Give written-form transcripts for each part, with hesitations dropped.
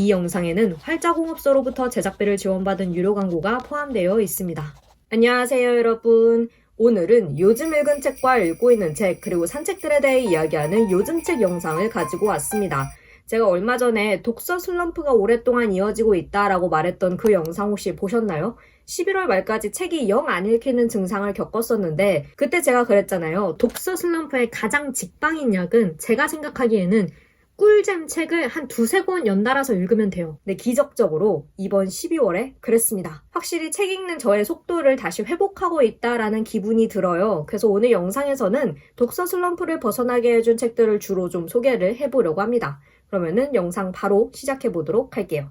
이 영상에는 활자공업소로부터 제작비를 지원받은 유료 광고가 포함되어 있습니다. 안녕하세요 여러분. 오늘은 요즘 읽은 책과 읽고 있는 책 그리고 산책들에 대해 이야기하는 요즘 책 영상을 가지고 왔습니다. 제가 얼마 전에 독서 슬럼프가 오랫동안 이어지고 있다라고 말했던 그 영상 혹시 보셨나요? 11월 말까지 책이 영 안 읽히는 증상을 겪었었는데 그때 제가 그랬잖아요. 독서 슬럼프의 가장 직방인 약은 제가 생각하기에는 꿀잼 책을 한 두세 권 연달아서 읽으면 돼요. 근데 기적적으로 이번 12월에 그랬습니다. 확실히 책 읽는 저의 속도를 다시 회복하고 있다라는 기분이 들어요. 그래서 오늘 영상에서는 독서 슬럼프를 벗어나게 해준 책들을 주로 좀 소개를 해보려고 합니다. 그러면은 영상 바로 시작해보도록 할게요.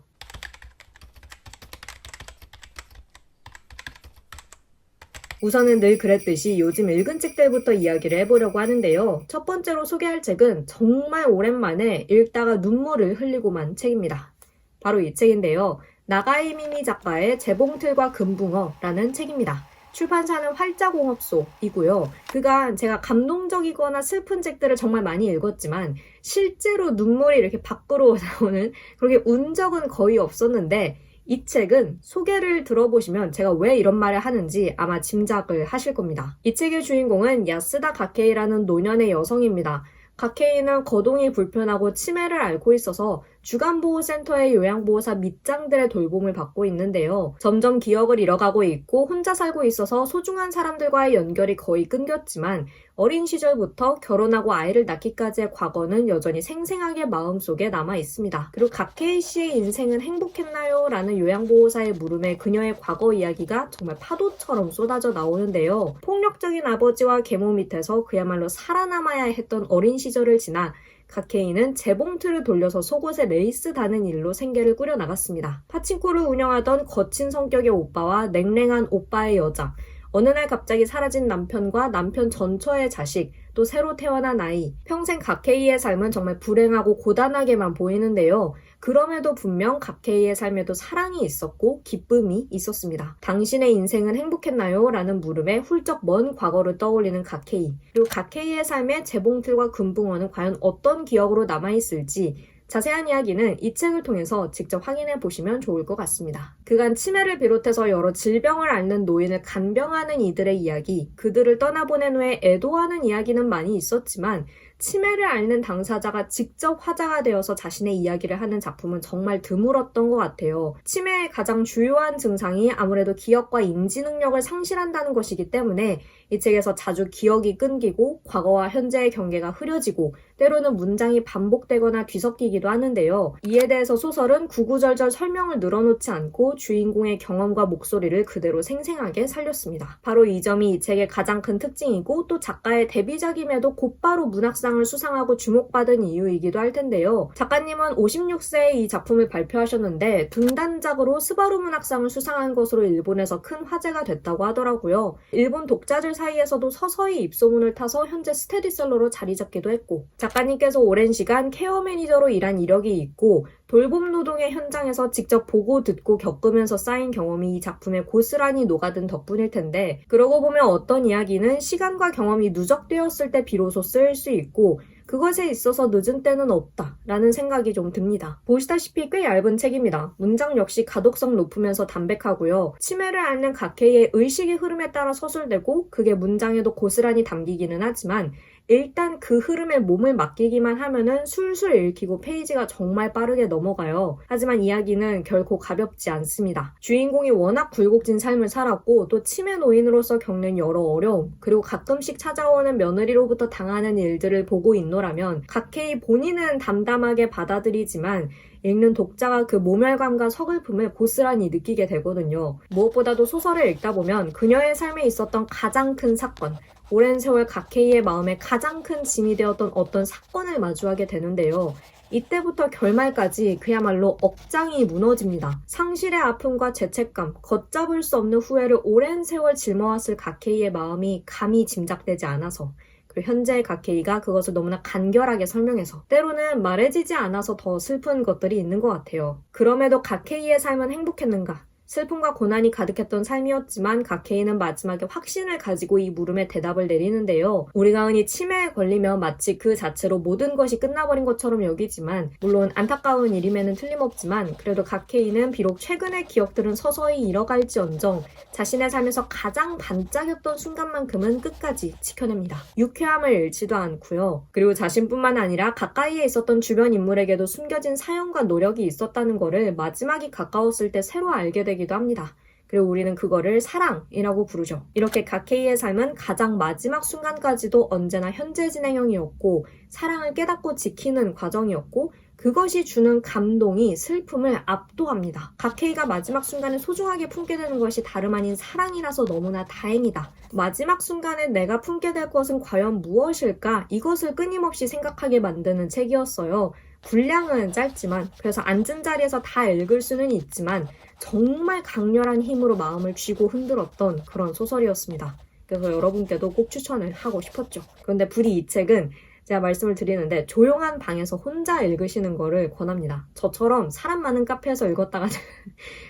우선은 늘 그랬듯이 요즘 읽은 책들부터 이야기를 해보려고 하는데요. 첫 번째로 소개할 책은 정말 오랜만에 읽다가 눈물을 흘리고만 책입니다. 바로 이 책인데요. 나가이 미미 작가의 재봉틀과 금붕어라는 책입니다. 출판사는 활자공업소이고요. 그간 제가 감동적이거나 슬픈 책들을 정말 많이 읽었지만 실제로 눈물이 이렇게 밖으로 나오는 그렇게 운 적은 거의 없었는데 이 책은 소개를 들어보시면 제가 왜 이런 말을 하는지 아마 짐작을 하실 겁니다. 이 책의 주인공은 야스다 가케이라는 노년의 여성입니다. 가케이는 거동이 불편하고 치매를 앓고 있어서 주간보호센터의 요양보호사 밑장들의 돌봄을 받고 있는데요. 점점 기억을 잃어가고 있고 혼자 살고 있어서 소중한 사람들과의 연결이 거의 끊겼지만 어린 시절부터 결혼하고 아이를 낳기까지의 과거는 여전히 생생하게 마음속에 남아 있습니다. 그리고 가케이 씨의 인생은 행복했나요? 라는 요양보호사의 물음에 그녀의 과거 이야기가 정말 파도처럼 쏟아져 나오는데요. 폭력적인 아버지와 계모 밑에서 그야말로 살아남아야 했던 어린 시절을 지나 가케이는 재봉틀을 돌려서 속옷에 레이스 다는 일로 생계를 꾸려나갔습니다. 파친코를 운영하던 거친 성격의 오빠와 냉랭한 오빠의 여자, 어느 날 갑자기 사라진 남편과 남편 전처의 자식, 또 새로 태어난 아이, 평생 가케이의 삶은 정말 불행하고 고단하게만 보이는데요. 그럼에도 분명 가케이의 삶에도 사랑이 있었고 기쁨이 있었습니다. 당신의 인생은 행복했나요? 라는 물음에 훌쩍 먼 과거를 떠올리는 가케이. 그리고 가케이의 삶에 재봉틀과 금붕어는 과연 어떤 기억으로 남아있을지 자세한 이야기는 이 책을 통해서 직접 확인해 보시면 좋을 것 같습니다. 그간 치매를 비롯해서 여러 질병을 앓는 노인을 간병하는 이들의 이야기, 그들을 떠나보낸 후에 애도하는 이야기는 많이 있었지만 치매를 앓는 당사자가 직접 화자가 되어서 자신의 이야기를 하는 작품은 정말 드물었던 것 같아요. 치매의 가장 주요한 증상이 아무래도 기억과 인지 능력을 상실한다는 것이기 때문에 이 책에서 자주 기억이 끊기고 과거와 현재의 경계가 흐려지고 때로는 문장이 반복되거나 뒤섞이기도 하는데요. 이에 대해서 소설은 구구절절 설명을 늘어놓지 않고 주인공의 경험과 목소리를 그대로 생생하게 살렸습니다. 바로 이 점이 이 책의 가장 큰 특징이고 또 작가의 데뷔작임에도 곧바로 문학상을 수상하고 주목받은 이유이기도 할 텐데요. 작가님은 56세에 이 작품을 발표하셨는데 등단작으로 스바루 문학상을 수상한 것으로 일본에서 큰 화제가 됐다고 하더라고요. 일본 독자들 사이에서도 서서히 입소문을 타서 현재 스테디셀러로 자리 잡기도 했고 작가님께서 오랜 시간 케어 매니저로 일한 이력이 있고 돌봄 노동의 현장에서 직접 보고 듣고 겪으면서 쌓인 경험이 이 작품에 고스란히 녹아든 덕분일 텐데 그러고 보면 어떤 이야기는 시간과 경험이 누적되었을 때 비로소 쓰일 수 있고 그것에 있어서 늦은 때는 없다라는 생각이 좀 듭니다. 보시다시피 꽤 얇은 책입니다. 문장 역시 가독성 높으면서 담백하고요. 치매를 앓는 가케이의 의식의 흐름에 따라 서술되고 그게 문장에도 고스란히 담기기는 하지만 일단 그 흐름에 몸을 맡기기만 하면은 술술 읽히고 페이지가 정말 빠르게 넘어가요. 하지만 이야기는 결코 가볍지 않습니다. 주인공이 워낙 굴곡진 삶을 살았고 또 치매 노인으로서 겪는 여러 어려움 그리고 가끔씩 찾아오는 며느리로부터 당하는 일들을 보고 있노라면 가케이 본인은 담담하게 받아들이지만 읽는 독자가 그 모멸감과 서글픔을 고스란히 느끼게 되거든요. 무엇보다도 소설을 읽다 보면 그녀의 삶에 있었던 가장 큰 사건 오랜 세월 가케이의 마음에 가장 큰 짐이 되었던 어떤 사건을 마주하게 되는데요. 이때부터 결말까지 그야말로 억장이 무너집니다. 상실의 아픔과 죄책감, 걷잡을 수 없는 후회를 오랜 세월 짊어왔을 가케이의 마음이 감히 짐작되지 않아서 그리고 현재의 가케이가 그것을 너무나 간결하게 설명해서 때로는 말해지지 않아서 더 슬픈 것들이 있는 것 같아요. 그럼에도 가케이의 삶은 행복했는가? 슬픔과 고난이 가득했던 삶이었지만 가케이는 마지막에 확신을 가지고 이 물음에 대답을 내리는데요. 우리가 흔히 치매에 걸리면 마치 그 자체로 모든 것이 끝나버린 것처럼 여기지만 물론 안타까운 일임에는 틀림없지만 그래도 가케이는 비록 최근의 기억들은 서서히 잃어갈지언정 자신의 삶에서 가장 반짝였던 순간만큼은 끝까지 지켜냅니다. 유쾌함을 잃지도 않고요. 그리고 자신뿐만 아니라 가까이에 있었던 주변 인물에게도 숨겨진 사연과 노력이 있었다는 것을 마지막이 가까웠을 때 새로 알게 되기도 합니다. 그리고 우리는 그거를 사랑이라고 부르죠. 이렇게 가케이의 삶은 가장 마지막 순간까지도 언제나 현재 진행형이었고 사랑을 깨닫고 지키는 과정이었고 그것이 주는 감동이 슬픔을 압도합니다. 가케이가 마지막 순간을 소중하게 품게 되는 것이 다름 아닌 사랑이라서 너무나 다행이다. 마지막 순간에 내가 품게 될 것은 과연 무엇일까? 이것을 끊임없이 생각하게 만드는 책이었어요. 분량은 짧지만 그래서 앉은 자리에서 다 읽을 수는 있지만 정말 강렬한 힘으로 마음을 쥐고 흔들었던 그런 소설이었습니다. 그래서 여러분께도 꼭 추천을 하고 싶었죠. 그런데 부디 이 책은 제가 말씀을 드리는데 조용한 방에서 혼자 읽으시는 거를 권합니다. 저처럼 사람 많은 카페에서 읽었다가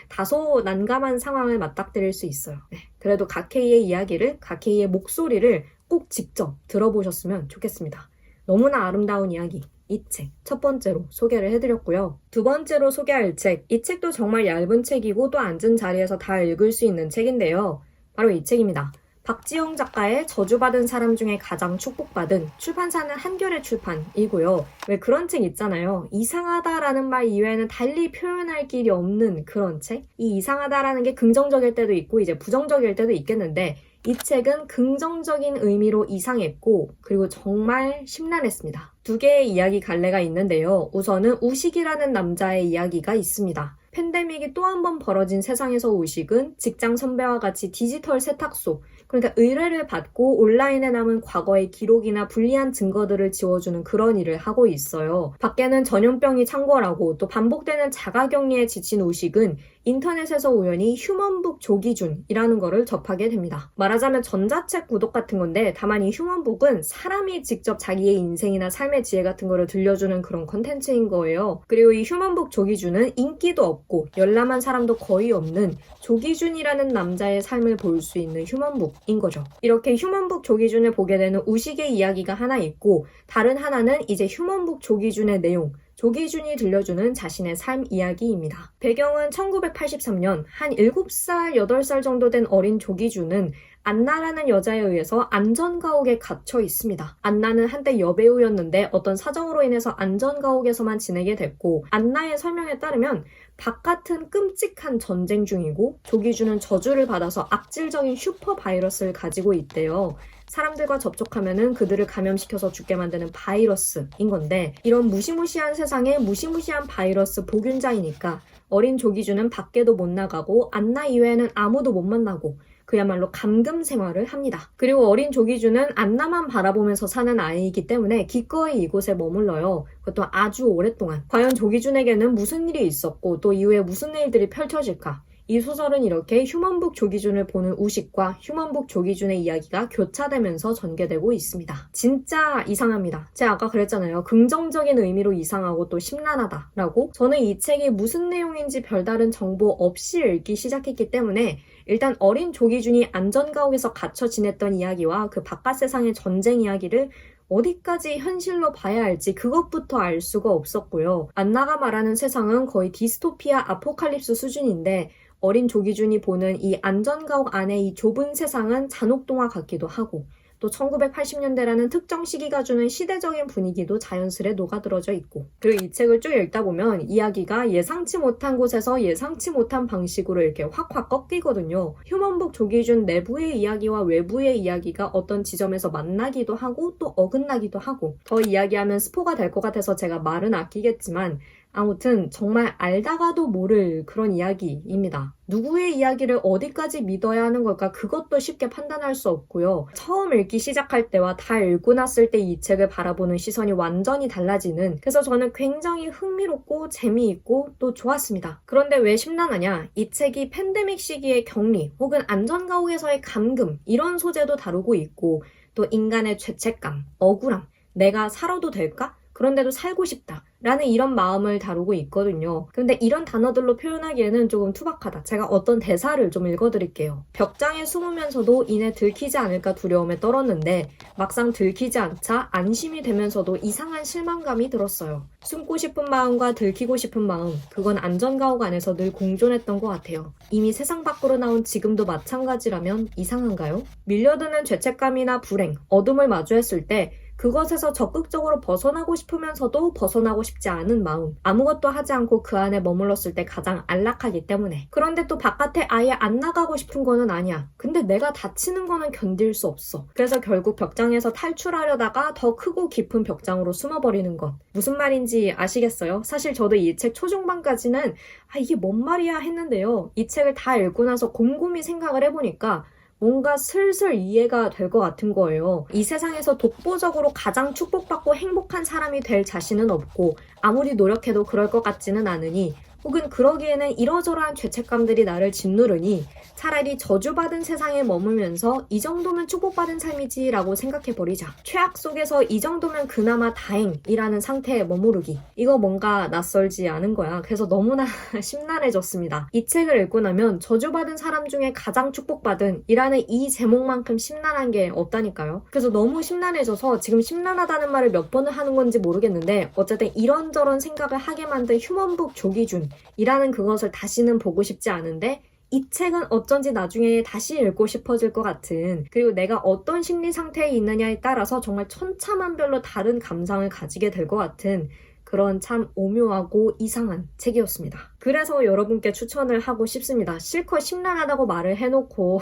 다소 난감한 상황을 맞닥뜨릴 수 있어요. 네. 그래도 가케이의 이야기를, 가케이의 목소리를 꼭 직접 들어보셨으면 좋겠습니다. 너무나 아름다운 이야기. 이 책 첫 번째로 소개를 해드렸고요. 두 번째로 소개할 책, 이 책도 정말 얇은 책이고 또 앉은 자리에서 다 읽을 수 있는 책인데요. 바로 이 책입니다. 박지영 작가의 저주받은 사람 중에 가장 축복받은, 출판사는 한겨레 출판이고요. 왜 그런 책 있잖아요. 이상하다라는 말 이외에는 달리 표현할 길이 없는 그런 책? 이 이상하다라는 게 긍정적일 때도 있고 이제 부정적일 때도 있겠는데 이 책은 긍정적인 의미로 이상했고 그리고 정말 심란했습니다. 두 개의 이야기 갈래가 있는데요. 우선은 우식이라는 남자의 이야기가 있습니다. 팬데믹이 또 한 번 벌어진 세상에서 우식은 직장 선배와 같이 디지털 세탁소, 그러니까 의뢰를 받고 온라인에 남은 과거의 기록이나 불리한 증거들을 지워주는 그런 일을 하고 있어요. 밖에는 전염병이 창궐하고 또 반복되는 자가격리에 지친 우식은 인터넷에서 우연히 휴먼북 조기준이라는 거를 접하게 됩니다. 말하자면 전자책 구독 같은 건데 다만 이 휴먼북은 사람이 직접 자기의 인생이나 삶의 지혜 같은 거를 들려주는 그런 컨텐츠인 거예요. 그리고 이 휴먼북 조기준은 인기도 없고 열람한 사람도 거의 없는 조기준이라는 남자의 삶을 볼 수 있는 휴먼북인 거죠. 이렇게 휴먼북 조기준을 보게 되는 우식의 이야기가 하나 있고 다른 하나는 이제 휴먼북 조기준의 내용, 조기준이 들려주는 자신의 삶 이야기입니다. 배경은 1983년 한 7살, 8살 정도 된 어린 조기준은 안나라는 여자에 의해서 안전가옥에 갇혀 있습니다. 안나는 한때 여배우였는데 어떤 사정으로 인해서 안전가옥에서만 지내게 됐고 안나의 설명에 따르면 바깥은 끔찍한 전쟁 중이고 조기준은 저주를 받아서 악질적인 슈퍼바이러스를 가지고 있대요. 사람들과 접촉하면은 그들을 감염시켜서 죽게 만드는 바이러스인 건데 이런 무시무시한 세상에 무시무시한 바이러스 보균자이니까 어린 조기준은 밖에도 못 나가고 안나 이외에는 아무도 못 만나고 그야말로 감금 생활을 합니다. 그리고 어린 조기준은 안나만 바라보면서 사는 아이이기 때문에 기꺼이 이곳에 머물러요. 그것도 아주 오랫동안. 과연 조기준에게는 무슨 일이 있었고 또 이후에 무슨 일들이 펼쳐질까? 이 소설은 이렇게 휴먼북 조기준을 보는 우식과 휴먼북 조기준의 이야기가 교차되면서 전개되고 있습니다. 진짜 이상합니다. 제가 아까 그랬잖아요. 긍정적인 의미로 이상하고 또 심란하다라고. 저는 이 책이 무슨 내용인지 별다른 정보 없이 읽기 시작했기 때문에 일단 어린 조기준이 안전가옥에서 갇혀 지냈던 이야기와 그 바깥 세상의 전쟁 이야기를 어디까지 현실로 봐야 할지 그것부터 알 수가 없었고요. 안나가 말하는 세상은 거의 디스토피아 아포칼립스 수준인데 어린 조기준이 보는 이 안전가옥 안의 이 좁은 세상은 잔혹동화 같기도 하고 또 1980년대라는 특정 시기가 주는 시대적인 분위기도 자연스레 녹아들어져 있고 그리고 이 책을 쭉 읽다 보면 이야기가 예상치 못한 곳에서 예상치 못한 방식으로 이렇게 확확 꺾이거든요. 휴먼북 조기준 내부의 이야기와 외부의 이야기가 어떤 지점에서 만나기도 하고 또 어긋나기도 하고 더 이야기하면 스포가 될 것 같아서 제가 말은 아끼겠지만 아무튼 정말 알다가도 모를 그런 이야기입니다. 누구의 이야기를 어디까지 믿어야 하는 걸까 그것도 쉽게 판단할 수 없고요. 처음 읽기 시작할 때와 다 읽고 났을 때 이 책을 바라보는 시선이 완전히 달라지는 그래서 저는 굉장히 흥미롭고 재미있고 또 좋았습니다. 그런데 왜 심란하냐? 이 책이 팬데믹 시기의 격리 혹은 안전가옥에서의 감금 이런 소재도 다루고 있고 또 인간의 죄책감, 억울함, 내가 살아도 될까? 그런데도 살고 싶다 라는 이런 마음을 다루고 있거든요. 근데 이런 단어들로 표현하기에는 조금 투박하다. 제가 어떤 대사를 좀 읽어드릴게요. 벽장에 숨으면서도 이내 들키지 않을까 두려움에 떨었는데 막상 들키지 않자 안심이 되면서도 이상한 실망감이 들었어요. 숨고 싶은 마음과 들키고 싶은 마음, 그건 안전가옥 안에서 늘 공존했던 것 같아요. 이미 세상 밖으로 나온 지금도 마찬가지라면 이상한가요? 밀려드는 죄책감이나 불행, 어둠을 마주했을 때 그것에서 적극적으로 벗어나고 싶으면서도 벗어나고 싶지 않은 마음, 아무것도 하지 않고 그 안에 머물렀을 때 가장 안락하기 때문에. 그런데 또 바깥에 아예 안 나가고 싶은 거는 아니야. 근데 내가 다치는 거는 견딜 수 없어. 그래서 결국 벽장에서 탈출하려다가 더 크고 깊은 벽장으로 숨어버리는 것. 무슨 말인지 아시겠어요? 사실 저도 이 책 초중반까지는 이게 뭔 말이야 했는데요. 이 책을 다 읽고 나서 곰곰이 생각을 해보니까 뭔가 슬슬 이해가 될 것 같은 거예요. 이 세상에서 독보적으로 가장 축복받고 행복한 사람이 될 자신은 없고 아무리 노력해도 그럴 것 같지는 않으니 혹은 그러기에는 이러저러한 죄책감들이 나를 짓누르니 차라리 저주받은 세상에 머물면서 이 정도면 축복받은 삶이지 라고 생각해버리자. 최악 속에서 이 정도면 그나마 다행이라는 상태에 머무르기. 이거 뭔가 낯설지 않은 거야. 그래서 너무나 심란해졌습니다. 이 책을 읽고 나면 저주받은 사람 중에 가장 축복받은 이라는 이 제목만큼 심란한 게 없다니까요. 그래서 너무 심란해져서 지금 심란하다는 말을 몇 번을 하는 건지 모르겠는데 어쨌든 이런저런 생각을 하게 만든 휴먼북 조기준 이라는 그것을 다시는 보고 싶지 않은데 이 책은 어쩐지 나중에 다시 읽고 싶어질 것 같은, 그리고 내가 어떤 심리 상태에 있느냐에 따라서 정말 천차만별로 다른 감상을 가지게 될 것 같은 그런 참 오묘하고 이상한 책이었습니다. 그래서 여러분께 추천을 하고 싶습니다. 실컷 심란하다고 말을 해놓고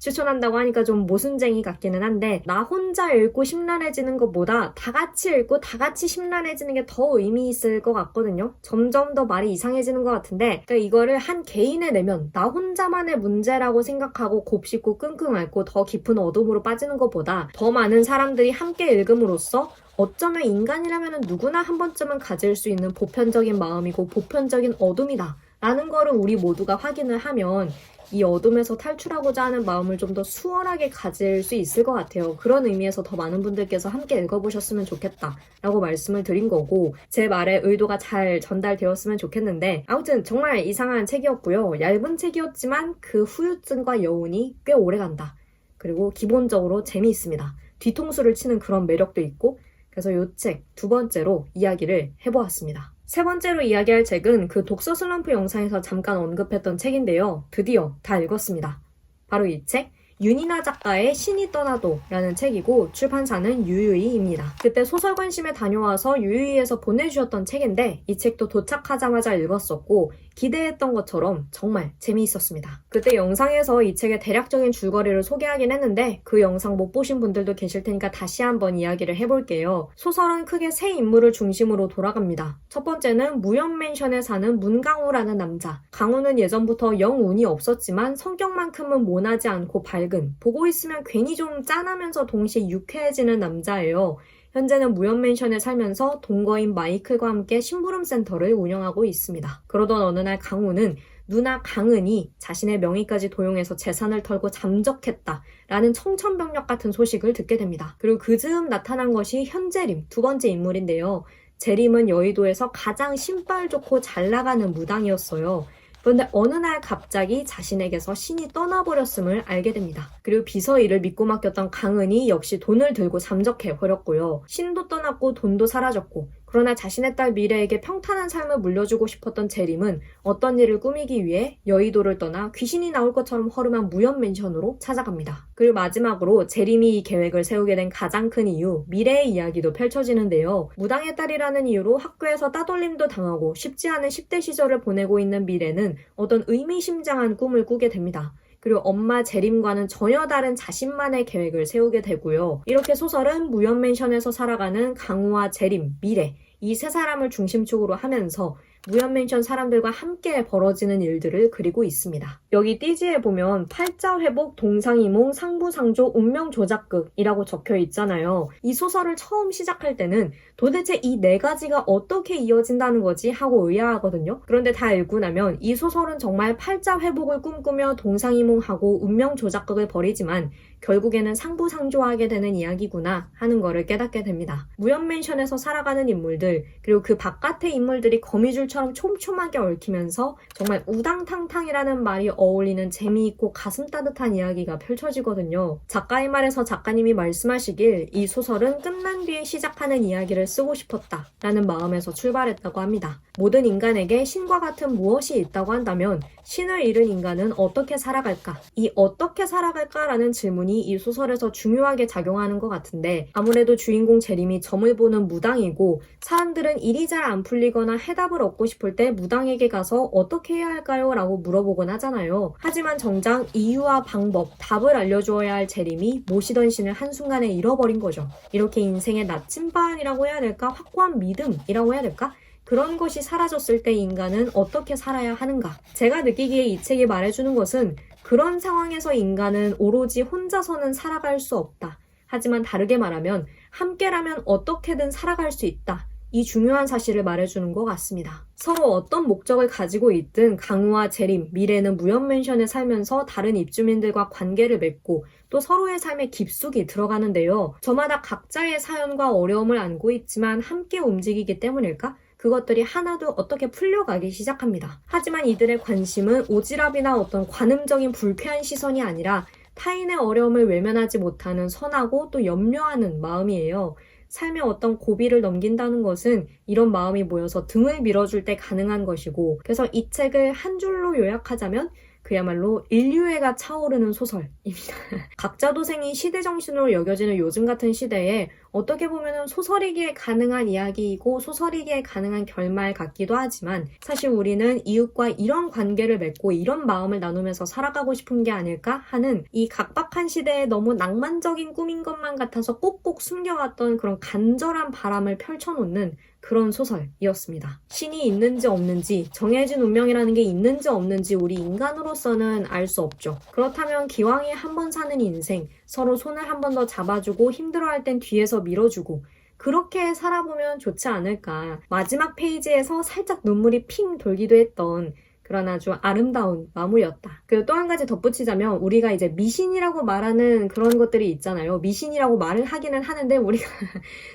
추천한다고 하니까 좀 모순쟁이 같기는 한데 나 혼자 읽고 심란해지는 것보다 다 같이 읽고 다 같이 심란해지는 게 더 의미 있을 것 같거든요. 점점 더 말이 이상해지는 것 같은데 그러니까 이거를 한 개인의 내면, 나 혼자만의 문제라고 생각하고 곱씹고 끙끙 앓고 더 깊은 어둠으로 빠지는 것보다 더 많은 사람들이 함께 읽음으로써 어쩌면 인간이라면 누구나 한 번쯤은 가질 수 있는 보편적인 마음이고 보편적인 어둠이다 라는 거를 우리 모두가 확인을 하면 이 어둠에서 탈출하고자 하는 마음을 좀 더 수월하게 가질 수 있을 것 같아요. 그런 의미에서 더 많은 분들께서 함께 읽어보셨으면 좋겠다 라고 말씀을 드린 거고, 제 말의 의도가 잘 전달되었으면 좋겠는데 아무튼 정말 이상한 책이었고요. 얇은 책이었지만 그 후유증과 여운이 꽤 오래간다. 그리고 기본적으로 재미있습니다. 뒤통수를 치는 그런 매력도 있고, 그래서 이 책 두 번째로 이야기를 해보았습니다. 세 번째로 이야기할 책은 그 독서 슬럼프 영상에서 잠깐 언급했던 책인데요. 드디어 다 읽었습니다. 바로 이 책, 윤이나 작가의 신이 떠나도 라는 책이고 출판사는 유유이입니다. 그때 소설관심에 다녀와서 유유이에서 보내주셨던 책인데 이 책도 도착하자마자 읽었었고 기대했던 것처럼 정말 재미있었습니다. 그때 영상에서 이 책의 대략적인 줄거리를 소개하긴 했는데 그 영상 못 보신 분들도 계실 테니까 다시 한번 이야기를 해볼게요. 소설은 크게 세 인물을 중심으로 돌아갑니다. 첫 번째는 무연맨션에 사는 문강우라는 남자. 강우는 예전부터 영 운이 없었지만 성격만큼은 모나지 않고 밝은, 보고 있으면 괜히 좀 짠하면서 동시에 유쾌해지는 남자예요. 현재는 무연맨션에 살면서 동거인 마이클과 함께 심부름센터를 운영하고 있습니다. 그러던 어느 날 강우는 누나 강은이 자신의 명의까지 도용해서 재산을 털고 잠적했다라는 청천벽력 같은 소식을 듣게 됩니다. 그리고 그 즈음 나타난 것이 현재림, 두 번째 인물인데요. 재림은 여의도에서 가장 신발 좋고 잘 나가는 무당이었어요. 그런데 어느 날 갑자기 자신에게서 신이 떠나버렸음을 알게 됩니다. 그리고 비서일을 믿고 맡겼던 강은이 역시 돈을 들고 잠적해버렸고요. 신도 떠났고 돈도 사라졌고, 그러나 자신의 딸 미래에게 평탄한 삶을 물려주고 싶었던 재림은 어떤 일을 꾸미기 위해 여의도를 떠나 귀신이 나올 것처럼 허름한 무연맨션으로 찾아갑니다. 그리고 마지막으로 재림이 이 계획을 세우게 된 가장 큰 이유, 미래의 이야기도 펼쳐지는데요. 무당의 딸이라는 이유로 학교에서 따돌림도 당하고 쉽지 않은 10대 시절을 보내고 있는 미래는 어떤 의미심장한 꿈을 꾸게 됩니다. 그리고 엄마 재림과는 전혀 다른 자신만의 계획을 세우게 되고요. 이렇게 소설은 무연맨션에서 살아가는 강우와 재림, 미래, 이 세 사람을 중심축으로 하면서 무연맨션 사람들과 함께 벌어지는 일들을 그리고 있습니다. 여기 띠지에 보면 팔자회복, 동상이몽, 상부상조, 운명조작극이라고 적혀 있잖아요. 이 소설을 처음 시작할 때는 도대체 이 네 가지가 어떻게 이어진다는 거지 하고 의아하거든요. 그런데 다 읽고 나면 이 소설은 정말 팔자회복을 꿈꾸며 동상이몽하고 운명조작극을 벌이지만 결국에는 상부상조하게 되는 이야기구나 하는 거를 깨닫게 됩니다. 무연맨션에서 살아가는 인물들, 그리고 그 바깥의 인물들이 거미줄처럼 촘촘하게 얽히면서 정말 우당탕탕이라는 말이 어울리는 재미있고 가슴 따뜻한 이야기가 펼쳐지거든요. 작가의 말에서 작가님이 말씀하시길 이 소설은 끝난 뒤에 시작하는 이야기를 쓰고 싶었다 라는 마음에서 출발했다고 합니다. 모든 인간에게 신과 같은 무엇이 있다고 한다면 신을 잃은 인간은 어떻게 살아갈까? 이 어떻게 살아갈까라는 질문이 이 소설에서 중요하게 작용하는 것 같은데 아무래도 주인공 제림이 점을 보는 무당이고 사람들은 일이 잘 안 풀리거나 해답을 얻고 싶을 때 무당에게 가서 어떻게 해야 할까요? 라고 물어보곤 하잖아요. 하지만 정작 이유와 방법, 답을 알려주어야 할 제림이 모시던 신을 한순간에 잃어버린 거죠. 이렇게 인생의 나침반이라고 해야 될까? 확고한 믿음이라고 해야 될까? 그런 것이 사라졌을 때 인간은 어떻게 살아야 하는가? 제가 느끼기에 이 책이 말해주는 것은 그런 상황에서 인간은 오로지 혼자서는 살아갈 수 없다. 하지만 다르게 말하면 함께라면 어떻게든 살아갈 수 있다. 이 중요한 사실을 말해주는 것 같습니다. 서로 어떤 목적을 가지고 있든 강우와 제림, 미래는 무연맨션에 살면서 다른 입주민들과 관계를 맺고 또 서로의 삶에 깊숙이 들어가는데요. 저마다 각자의 사연과 어려움을 안고 있지만 함께 움직이기 때문일까? 그것들이 하나도 어떻게 풀려가기 시작합니다. 하지만 이들의 관심은 오지랖이나 어떤 관음적인 불쾌한 시선이 아니라 타인의 어려움을 외면하지 못하는 선하고 또 염려하는 마음이에요. 삶의 어떤 고비를 넘긴다는 것은 이런 마음이 모여서 등을 밀어줄 때 가능한 것이고 그래서 이 책을 한 줄로 요약하자면 그야말로 인류애가 차오르는 소설입니다. 각자 도생이 시대정신으로 여겨지는 요즘 같은 시대에 어떻게 보면 소설이기에 가능한 이야기이고 소설이기에 가능한 결말 같기도 하지만 사실 우리는 이웃과 이런 관계를 맺고 이런 마음을 나누면서 살아가고 싶은 게 아닐까 하는 이 각박한 시대에 너무 낭만적인 꿈인 것만 같아서 꼭꼭 숨겨왔던 그런 간절한 바람을 펼쳐놓는 그런 소설이었습니다. 신이 있는지 없는지 정해진 운명이라는 게 있는지 없는지 우리 인간으로서는 알 수 없죠. 그렇다면 기왕에 한 번 사는 인생 서로 손을 한 번 더 잡아주고 힘들어할 땐 뒤에서 밀어주고 그렇게 살아보면 좋지 않을까. 마지막 페이지에서 살짝 눈물이 핑 돌기도 했던 그런 아주 아름다운 마무리였다. 그리고 또 한 가지 덧붙이자면 우리가 이제 미신이라고 말하는 그런 것들이 있잖아요. 미신이라고 말을 하기는 하는데 우리가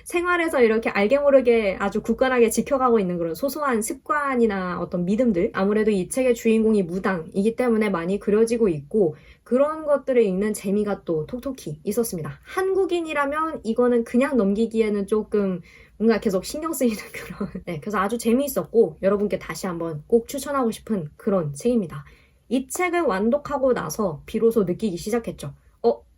생활에서 이렇게 알게 모르게 아주 굳건하게 지켜가고 있는 그런 소소한 습관이나 어떤 믿음들 아무래도 이 책의 주인공이 무당이기 때문에 많이 그려지고 있고 그런 것들을 읽는 재미가 또 톡톡히 있었습니다. 한국인이라면 이거는 그냥 넘기기에는 조금 뭔가 계속 신경 쓰이는 그런 그래서 아주 재미있었고 여러분께 다시 한번 꼭 추천하고 싶은 그런 책입니다. 이 책을 완독하고 나서 비로소 느끼기 시작했죠.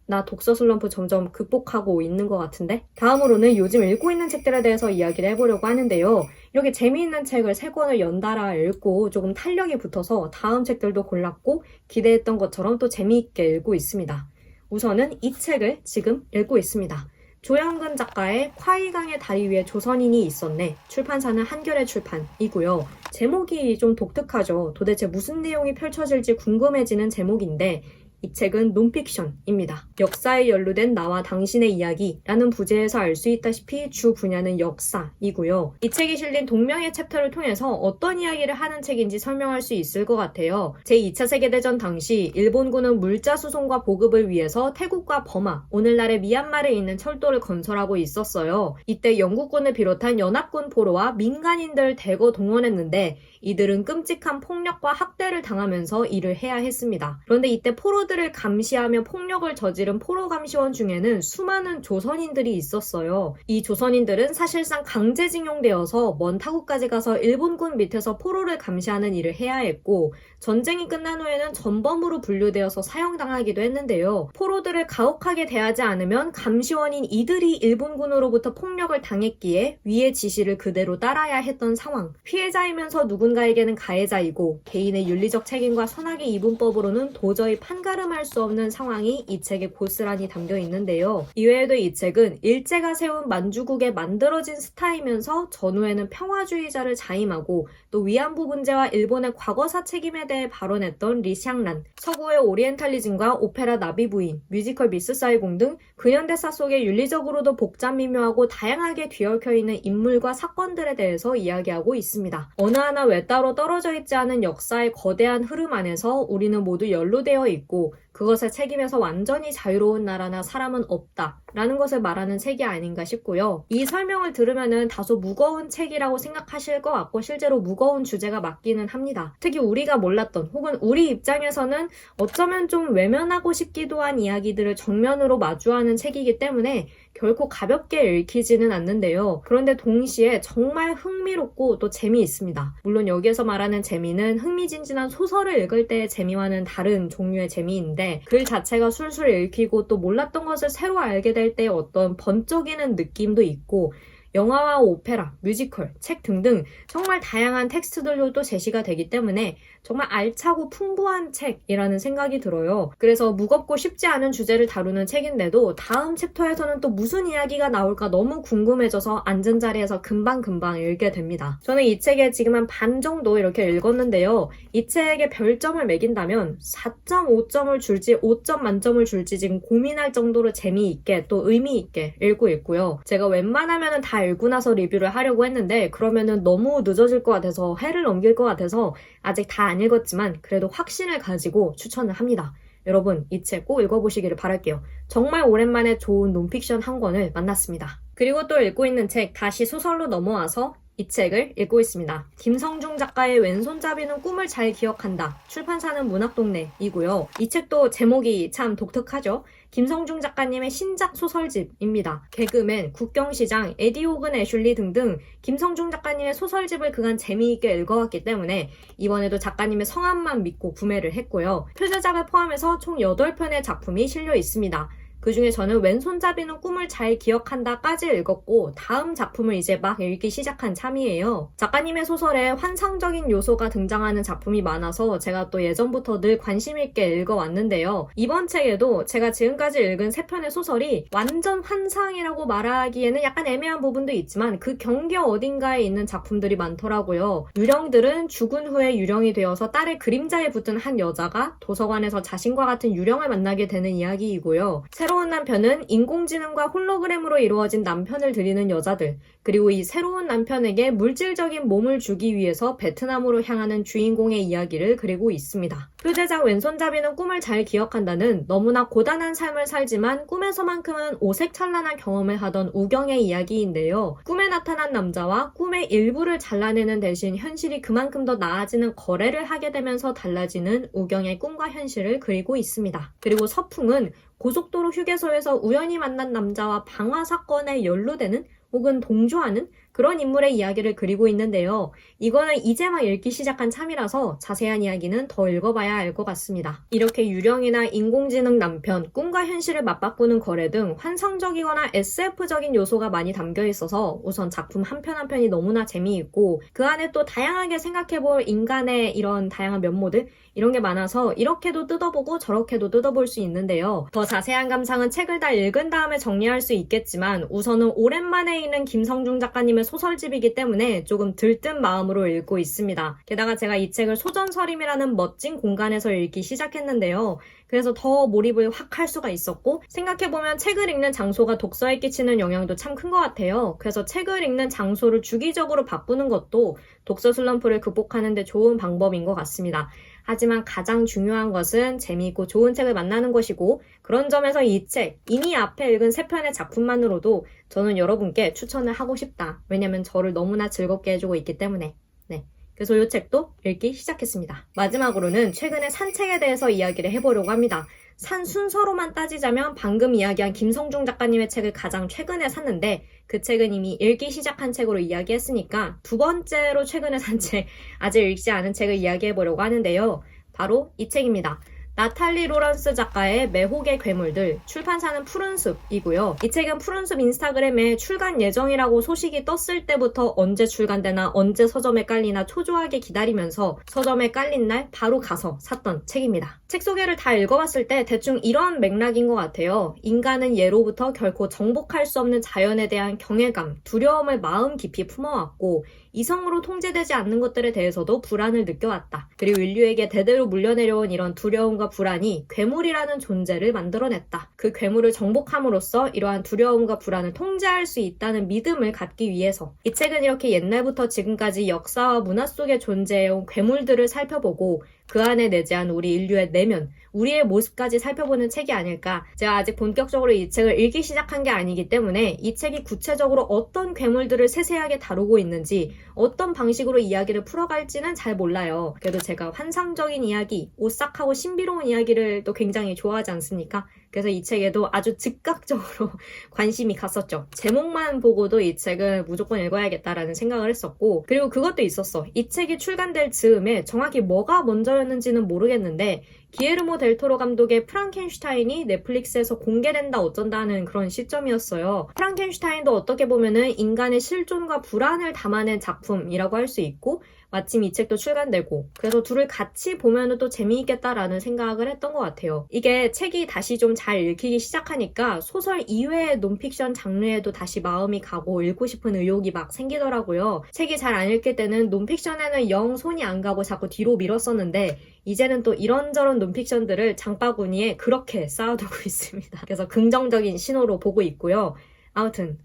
나 독서 슬럼프 점점 극복하고 있는 것 같은데? 다음으로는 요즘 읽고 있는 책들에 대해서 이야기를 해보려고 하는데요. 이렇게 재미있는 책을 3권을 연달아 읽고 조금 탄력이 붙어서 다음 책들도 골랐고 기대했던 것처럼 또 재미있게 읽고 있습니다. 우선은 이 책을 지금 읽고 있습니다. 조영근 작가의 콰이강의 다리 위에 조선인이 있었네. 출판사는 한겨레 출판이고요. 제목이 좀 독특하죠. 도대체 무슨 내용이 펼쳐질지 궁금해지는 제목인데 이 책은 논픽션입니다. 역사에 연루된 나와 당신의 이야기라는 부제에서 알 수 있다시피 주 분야는 역사이고요. 이 책이 실린 동명의 챕터를 통해서 어떤 이야기를 하는 책인지 설명할 수 있을 것 같아요. 제2차 세계대전 당시 일본군은 물자 수송과 보급을 위해서 태국과 버마, 오늘날의 미얀마에 있는 철도를 건설하고 있었어요. 이때 영국군을 비롯한 연합군 포로와 민간인들 대거 동원했는데 이들은 끔찍한 폭력과 학대를 당하면서 일을 해야 했습니다. 그런데 이때 포로들을 감시하며 폭력을 저지른 포로 감시원 중에는 수많은 조선인들이 있었어요. 이 조선인들은 사실상 강제징용되어서 먼 타국까지 가서 일본군 밑에서 포로를 감시하는 일을 해야 했고 전쟁이 끝난 후에는 전범으로 분류되어서 사형당하기도 했는데요. 포로들을 가혹하게 대하지 않으면 감시원인 이들이 일본군으로부터 폭력을 당했기에 위의 지시를 그대로 따라야 했던 상황. 피해자이면서 누군가에게는 가해자이고 개인의 윤리적 책임과 선악의 이분법으로는 도저히 판가름 한가름할 수 없는 상황이 이 책에 고스란히 담겨 있는데요. 이외에도 이 책은 일제가 세운 만주국에 만들어진 스타이면서 전후에는 평화주의자를 자임하고 또 위안부 문제와 일본의 과거사 책임에 대해 발언했던 리샹란, 서구의 오리엔탈리즘과 오페라 나비부인, 뮤지컬 미스 사이공 등 근현대사 속에 윤리적으로도 복잡 미묘하고 다양하게 뒤얽혀 있는 인물과 사건들에 대해서 이야기하고 있습니다. 어느 하나 외따로 떨어져 있지 않은 역사의 거대한 흐름 안에서 우리는 모두 연루되어 있고 그것에 책임에서 완전히 자유로운 나라나 사람은 없다 라는 것을 말하는 책이 아닌가 싶고요. 이 설명을 들으면은 다소 무거운 책이라고 생각하실 것 같고 실제로 무거운 주제가 맞기는 합니다. 특히 우리가 몰랐던 혹은 우리 입장에서는 어쩌면 좀 외면하고 싶기도 한 이야기들을 정면으로 마주하는 책이기 때문에 결코 가볍게 읽히지는 않는데요. 그런데 동시에 정말 흥미롭고 또 재미있습니다. 물론 여기에서 말하는 재미는 흥미진진한 소설을 읽을 때의 재미와는 다른 종류의 재미인데 글 자체가 술술 읽히고 또 몰랐던 것을 새로 알게 될 때 어떤 번쩍이는 느낌도 있고 영화와 오페라, 뮤지컬, 책 등등 정말 다양한 텍스트들도 제시가 되기 때문에 정말 알차고 풍부한 책이라는 생각이 들어요. 그래서 무겁고 쉽지 않은 주제를 다루는 책인데도 다음 챕터에서는 또 무슨 이야기가 나올까 너무 궁금해져서 앉은 자리에서 금방금방 읽게 됩니다. 저는 이 책에 지금 한 반 정도 이렇게 읽었는데요. 이 책에 별점을 매긴다면 4.5점을 줄지 5점 만점을 줄지 지금 고민할 정도로 재미있게 또 의미있게 읽고 있고요. 제가 웬만하면 다 읽고 나서 리뷰를 하려고 했는데 그러면은 너무 늦어질 것 같아서 해를 넘길 것 같아서 아직 다 안 읽었지만 그래도 확신을 가지고 추천을 합니다. 여러분 이 책 꼭 읽어보시기를 바랄게요. 정말 오랜만에 좋은 논픽션 한 권을 만났습니다. 그리고 또 읽고 있는 책 다시 소설로 넘어와서 이 책을 읽고 있습니다. 김성중 작가의 왼손잡이는 꿈을 잘 기억한다. 출판사는 문학동네이고요. 이 책도 제목이 참 독특하죠. 김성중 작가님의 신작 소설집입니다. 개그맨, 국경시장, 에디 호근 애슐리 등등 김성중 작가님의 소설집을 그간 재미있게 읽어왔기 때문에 이번에도 작가님의 성함만 믿고 구매를 했고요. 표제작을 포함해서 총 8편의 작품이 실려 있습니다. 그 중에 저는 왼손잡이는 꿈을 잘 기억한다까지 읽었고 다음 작품을 이제 막 읽기 시작한 참이에요. 작가님의 소설에 환상적인 요소가 등장하는 작품이 많아서 제가 또 예전부터 늘 관심 있게 읽어왔는데요. 이번 책에도 제가 지금까지 읽은 3편의 소설이 완전 환상이라고 말하기에는 약간 애매한 부분도 있지만 그 경계 어딘가에 있는 작품들이 많더라고요. 유령들은 죽은 후에 유령이 되어서 딸의 그림자에 붙은 한 여자가 도서관에서 자신과 같은 유령을 만나게 되는 이야기이고요. 새로운 남편은 인공지능과 홀로그램으로 이루어진 남편을 들이는 여자들, 그리고 이 새로운 남편에게 물질적인 몸을 주기 위해서 베트남으로 향하는 주인공의 이야기를 그리고 있습니다. 표제작 왼손잡이는 꿈을 잘 기억한다는 너무나 고단한 삶을 살지만 꿈에서만큼은 오색찬란한 경험을 하던 우경의 이야기인데요. 꿈에 나타난 남자와 꿈의 일부를 잘라내는 대신 현실이 그만큼 더 나아지는 거래를 하게 되면서 달라지는 우경의 꿈과 현실을 그리고 있습니다. 그리고 서풍은 고속도로 휴게소에서 우연히 만난 남자와 방화 사건에 연루되는 혹은 동조하는 그런 인물의 이야기를 그리고 있는데요. 이거는 이제 막 읽기 시작한 참이라서 자세한 이야기는 더 읽어봐야 알 것 같습니다. 이렇게 유령이나 인공지능 남편, 꿈과 현실을 맞바꾸는 거래 등 환상적이거나 SF적인 요소가 많이 담겨 있어서 우선 작품 한 편 한 편이 너무나 재미있고 그 안에 또 다양하게 생각해볼 인간의 이런 다양한 면모들 이런 게 많아서 이렇게도 뜯어보고 저렇게도 뜯어볼 수 있는데요. 더 자세한 감상은 책을 다 읽은 다음에 정리할 수 있겠지만 우선은 오랜만에 읽는 김성중 작가님의 소설집이기 때문에 조금 들뜬 마음으로 읽고 있습니다. 게다가 제가 이 책을 소전서림이라는 멋진 공간에서 읽기 시작했는데요. 그래서 더 몰입을 확 할 수가 있었고 생각해보면 책을 읽는 장소가 독서에 끼치는 영향도 참 큰 것 같아요. 그래서 책을 읽는 장소를 주기적으로 바꾸는 것도 독서 슬럼프를 극복하는 데 좋은 방법인 것 같습니다. 하지만 가장 중요한 것은 재미있고 좋은 책을 만나는 것이고 그런 점에서 이 책, 이미 앞에 읽은 3편의 작품만으로도 저는 여러분께 추천을 하고 싶다. 왜냐면 저를 너무나 즐겁게 해주고 있기 때문에. 네. 그래서 이 책도 읽기 시작했습니다. 마지막으로는 최근에 산 책에 대해서 이야기를 해보려고 합니다. 산 순서로만 따지자면 방금 이야기한 김성중 작가님의 책을 가장 최근에 샀는데 그 책은 이미 읽기 시작한 책으로 이야기했으니까 두 번째로 최근에 산 책, 아직 읽지 않은 책을 이야기해보려고 하는데요. 바로 이 책입니다. 나탈리 로런스 작가의 매혹의 괴물들, 출판사는 푸른숲이고요. 이 책은 푸른숲 인스타그램에 출간 예정이라고 소식이 떴을 때부터 언제 출간되나 언제 서점에 깔리나 초조하게 기다리면서 서점에 깔린 날 바로 가서 샀던 책입니다. 책 소개를 다 읽어봤을 때 대충 이런 맥락인 것 같아요. 인간은 예로부터 결코 정복할 수 없는 자연에 대한 경외감, 두려움을 마음 깊이 품어왔고 이성으로 통제되지 않는 것들에 대해서도 불안을 느껴왔다. 그리고 인류에게 대대로 물려내려온 이런 두려움과 불안이 괴물이라는 존재를 만들어냈다. 그 괴물을 정복함으로써 이러한 두려움과 불안을 통제할 수 있다는 믿음을 갖기 위해서 이 책은 이렇게 옛날부터 지금까지 역사와 문화 속에 존재해온 괴물들을 살펴보고 그 안에 내재한 우리 인류의 내면, 우리의 모습까지 살펴보는 책이 아닐까. 제가 아직 본격적으로 이 책을 읽기 시작한 게 아니기 때문에 이 책이 구체적으로 어떤 괴물들을 세세하게 다루고 있는지 어떤 방식으로 이야기를 풀어갈지는 잘 몰라요. 그래도 제가 환상적인 이야기, 오싹하고 신비로운 이야기를 또 굉장히 좋아하지 않습니까? 그래서 이 책에도 아주 즉각적으로 관심이 갔었죠. 제목만 보고도 이 책을 무조건 읽어야겠다라는 생각을 했었고, 그리고 그것도 있었어. 이 책이 출간될 즈음에 정확히 뭐가 먼저였는지는 모르겠는데 기에르모 델 토로 감독의 프랑켄슈타인이 넷플릭스에서 공개된다 어쩐다 하는 그런 시점이었어요. 프랑켄슈타인도 어떻게 보면은 인간의 실존과 불안을 담아낸 작품이라고 할 수 있고 마침 이 책도 출간되고 그래서 둘을 같이 보면은 또 재미있겠다라는 생각을 했던 것 같아요. 이게 책이 다시 좀 잘 읽히기 시작하니까 소설 이외의 논픽션 장르에도 다시 마음이 가고 읽고 싶은 의욕이 막 생기더라고요. 책이 잘 안 읽힐 때는 논픽션에는 영 손이 안 가고 자꾸 뒤로 밀었었는데 이제는 또 이런저런 논픽션들을 장바구니에 그렇게 쌓아두고 있습니다. 그래서 긍정적인 신호로 보고 있고요. 아무튼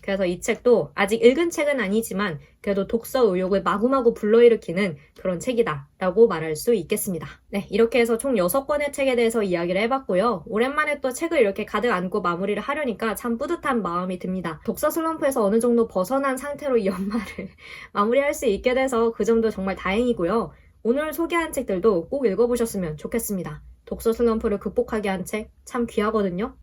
그래서 이 책도 아직 읽은 책은 아니지만 그래도 독서 의욕을 마구마구 불러일으키는 그런 책이다 라고 말할 수 있겠습니다. 네, 이렇게 해서 총 6권의 책에 대해서 이야기를 해봤고요. 오랜만에 또 책을 이렇게 가득 안고 마무리를 하려니까 참 뿌듯한 마음이 듭니다. 독서 슬럼프에서 어느 정도 벗어난 상태로 이 연말을 마무리할 수 있게 돼서 그 점도 정말 다행이고요. 오늘 소개한 책들도 꼭 읽어보셨으면 좋겠습니다. 독서 슬럼프를 극복하게 한 책 참 귀하거든요.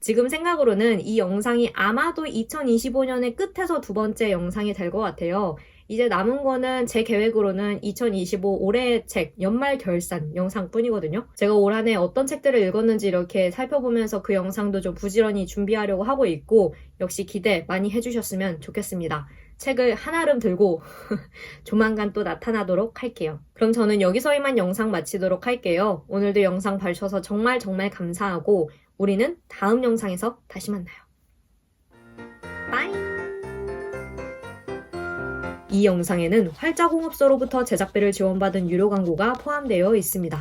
지금 생각으로는 이 영상이 아마도 2025년의 끝에서 두 번째 영상이 될 것 같아요. 이제 남은 거는 제 계획으로는 2025 올해의 책 연말 결산 영상뿐이거든요. 제가 올 한 해 어떤 책들을 읽었는지 이렇게 살펴보면서 그 영상도 좀 부지런히 준비하려고 하고 있고 역시 기대 많이 해주셨으면 좋겠습니다. 책을 한아름 들고 조만간 또 나타나도록 할게요. 그럼 저는 여기서 이만 영상 마치도록 할게요. 오늘도 영상 봐주셔서 정말 감사하고 우리는 다음 영상에서 다시 만나요. 빠이! 이 영상에는 활자공업소로부터 제작비를 지원받은 유료 광고가 포함되어 있습니다.